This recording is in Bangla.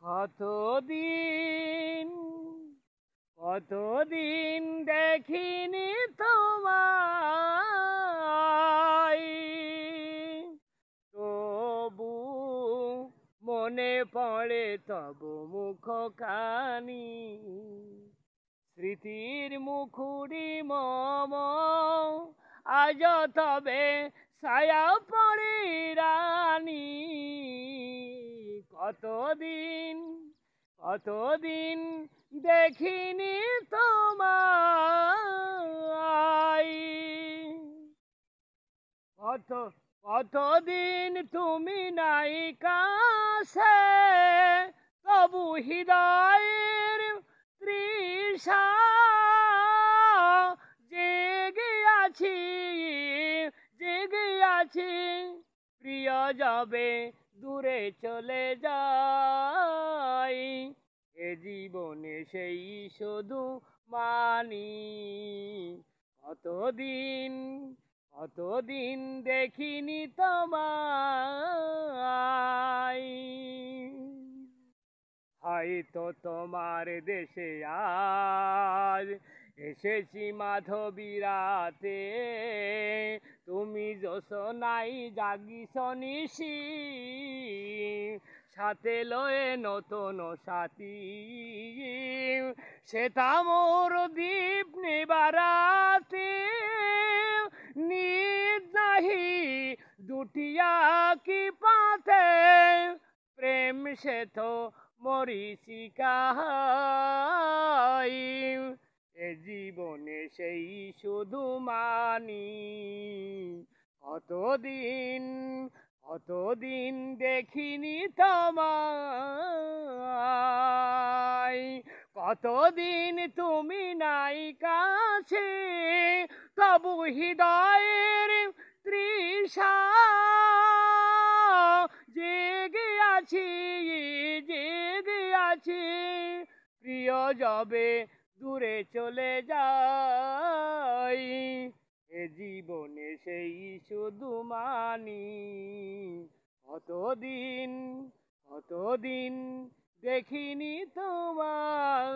কতদিন কতদিন দেখিনি তোমায়, তবু মনে পড়ে তব মুখখানি। স্মৃতির মুখুরি মম আজ তবে ছায়া পড়ে রানী। কতদিন কতদিন দেখিনি তোমায়, কত কতদিন তুমি নাই কাছে, তবু হৃদয়ের তৃষা জেগে আছি, জেগে আছি। প্রিয় যাবে দূরে চলে যাই, এ জীবনে সেই শুধু মানি। কতদিন কতদিন দেখিনি তোমায়। হয়তো তোমার দেশে আজ এসেছি মাধবীরাতে, তুমি জ্যোৎস্নাই জাগিছ নিশি, সাথে লয়ে নতুন সাথী। সেটা মোর দীপ নিবারাতে, নিজ নাহি দুটিয়া কি পাতে, প্রেম সে তো মরীচিকা। এ জীবনে সেই শুধু মানি। কতদিন কতদিন দেখিনি তোমায়, কতদিন তুমি নাই কাছে, তবু হৃদয়ের তৃষা জেগে আছি, জেগে আছি। প্রিয় যাবে দূরে চলে যাই, এ জীবনে সেই শুধু মানি। কতদিন কতদিন দেখিনি তোমায়।